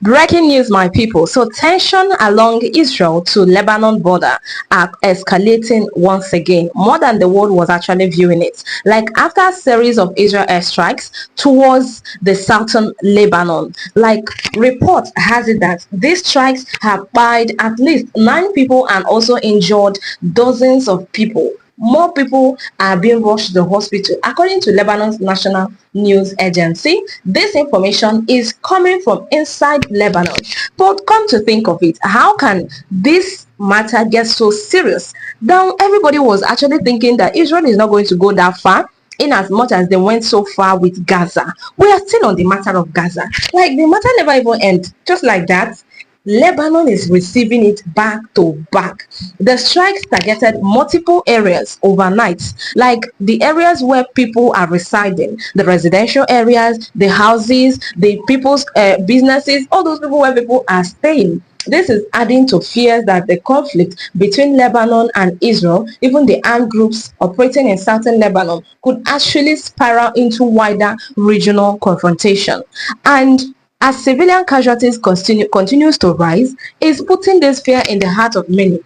Breaking news, my people. So, tension along Israel to Lebanon border are escalating once again, more than the world was actually viewing it. Like after a series of Israel airstrikes towards the southern Lebanon, like report has it that these strikes have killed at least 9 people and also injured dozens of people. More people are being rushed to the hospital. According to Lebanon's national news agency, this information is coming from inside Lebanon. But come to think of it, how can this matter get so serious? Now, everybody was actually thinking that Israel is not going to go that far, in as much as they went so far with Gaza. We are still on the matter of Gaza. Like the matter never even ends. Just like that, Lebanon is receiving it back to back. The strikes targeted multiple areas overnight, like the areas where people are residing, the residential areas, the houses, the people's businesses, all those people where people are staying. This is adding to fears that the conflict between Lebanon and Israel, even the armed groups operating in southern Lebanon, could actually spiral into wider regional confrontation. And as civilian casualties continues to rise, is putting this fear in the heart of many.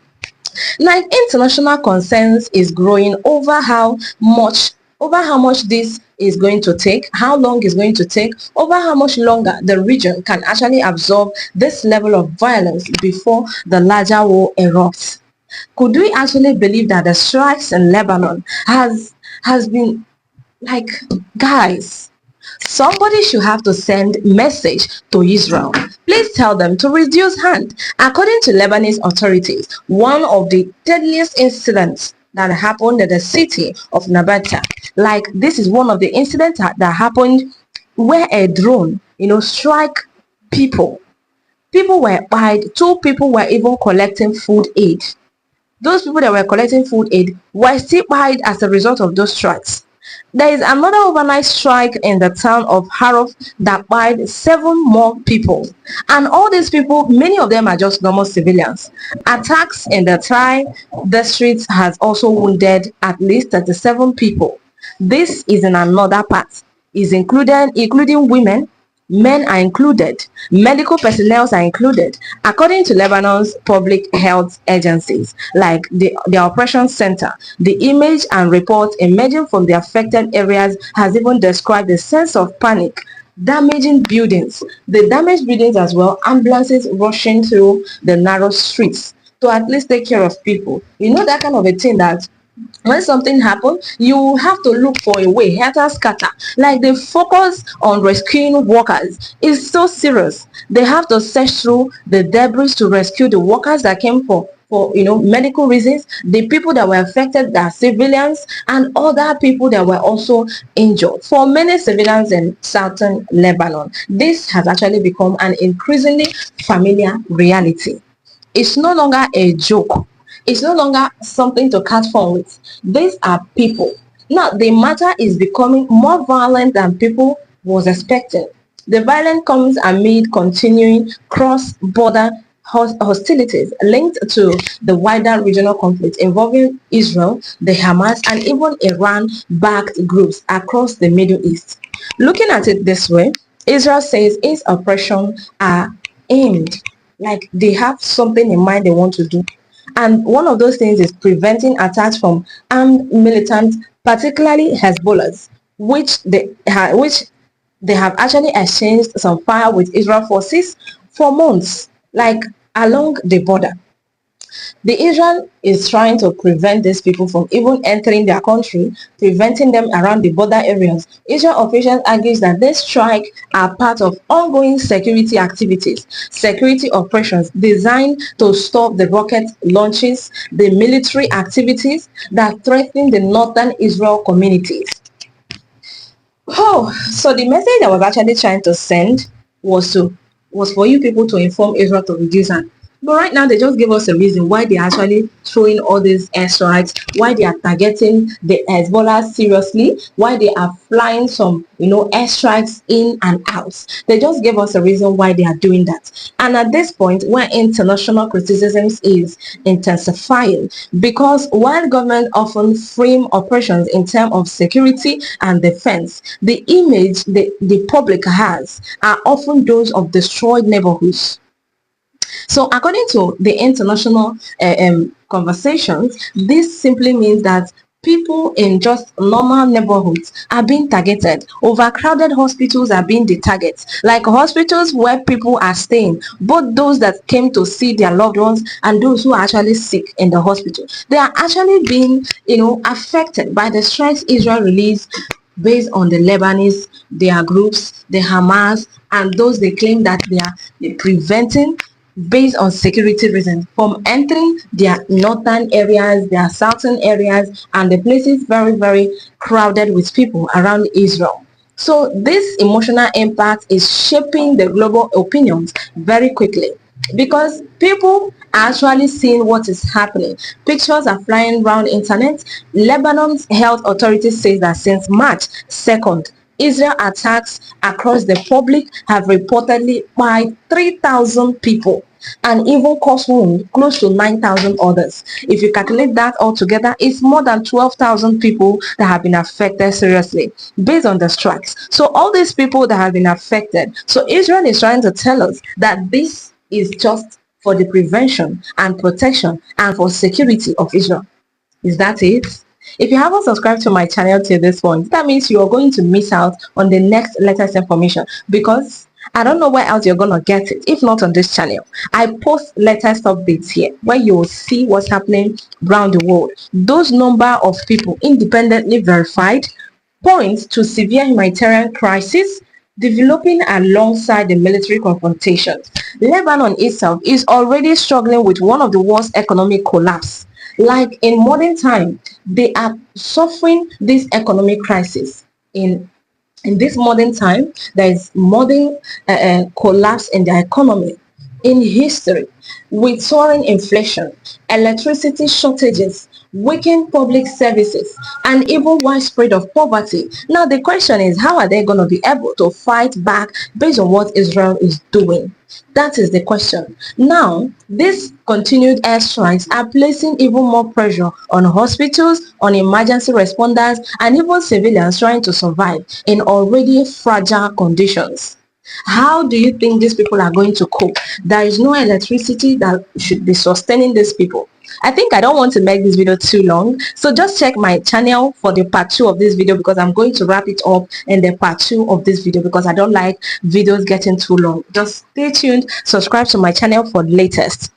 Like international concerns is growing over how much this is going to take, how long is going to take, over how much longer the region can actually absorb this level of violence before the larger war erupts. Could we actually believe that the strikes in Lebanon has been like, guys, somebody should have to send message to Israel. Please tell them to reduce hand. According to Lebanese authorities, one of the deadliest incidents that happened in the city of Nabata, like this is one of the incidents that happened where a drone, strike people. People were died. 2 people were even collecting food aid. Those people that were collecting food aid were still died as a result of those strikes. There is another overnight strike in the town of Harov that killed 7 more people. And all these people, many of them are just normal civilians. Attacks in the Thai district has also wounded at least 37 people. This is in another part. Is including women, men are included, medical personnel are included. According to Lebanon's public health agencies, like the operation center, the image and reports emerging from the affected areas has even described a sense of panic, damaging buildings, the damaged buildings as well, ambulances rushing through the narrow streets to at least take care of people. That kind of a thing that when something happens, you have to look for a way, helter scatter. Like the focus on rescuing workers is so serious. They have to search through the debris to rescue the workers that came for medical reasons, the people that were affected are civilians, and other people that were also injured. For many civilians in southern Lebanon, this has actually become an increasingly familiar reality. It's no longer a joke. It's no longer something to catch fun with. These are people. Now, the matter is becoming more violent than people was expecting. The violence comes amid continuing cross-border hostilities linked to the wider regional conflict involving Israel, the Hamas, and even Iran-backed groups across the Middle East. Looking at it this way, Israel says its operations are aimed, like they have something in mind they want to do. And one of those things is preventing attacks from armed militants, particularly Hezbollah's, which they have actually exchanged some fire with Israel forces for months, like along the border. The Israel is trying to prevent these people from even entering their country, preventing them around the border areas. Israel officials argue that these strikes are part of ongoing security activities, security operations designed to stop the rocket launches, the military activities that threaten the northern Israel communities. Oh, so the message I was actually trying to send was for you people to inform Israel to reduce, and But right now, they just give us a reason why they're actually throwing all these airstrikes, why they are targeting the Hezbollah seriously, why they are flying some, airstrikes in and out. They just gave us a reason why they are doing that. And at this point, where international criticism is intensifying, because while government often frame operations in terms of security and defense, the image the public has are often those of destroyed neighborhoods. So according to the international conversations, this simply means that people in just normal neighborhoods are being targeted. Overcrowded hospitals are being the targets. Like hospitals where people are staying, both those that came to see their loved ones and those who are actually sick in the hospital, they are actually being, affected by the strikes Israel released based on the Lebanese, their groups, the Hamas, and those they claim that they are preventing based on security reasons from entering their northern areas, their southern areas, and the places very, very crowded with people around Israel. So this emotional impact is shaping the global opinions very quickly because people are actually seeing what is happening. Pictures are flying around internet. Lebanon's health authorities say that since March 2nd, Israel attacks across the public have reportedly killed 3,000 people and even caused wounds close to 9,000 others. If you calculate that all together, it's more than 12,000 people that have been affected seriously based on the strikes. So all these people that have been affected, so Israel is trying to tell us that this is just for the prevention and protection and for security of Israel. Is that it? If you haven't subscribed to my channel till this point, that means you are going to miss out on the next latest information because I don't know where else you're gonna get it if not on this channel. I post latest updates here where you will see what's happening around the world. Those number of people independently verified point to severe humanitarian crisis developing alongside the military confrontations. Lebanon itself is already struggling with one of the worst economic collapse. Like in modern time, they are suffering this economic crisis. In this modern time, there is modern collapse in their economy in history with soaring inflation, electricity shortages, weakened public services, and even widespread of poverty. Now the question is, how are they going to be able to fight back based on what Israel is doing? That is the question. Now, these continued airstrikes are placing even more pressure on hospitals, on emergency responders, and even civilians trying to survive in already fragile conditions. How do you think these people are going to cope? There is no electricity that should be sustaining these people. I think I don't want to make this video too long, so just check my channel for the part 2 of this video because I'm going to wrap it up in the part 2 of this video because I don't like videos getting too long. Just stay tuned, subscribe to my channel for the latest.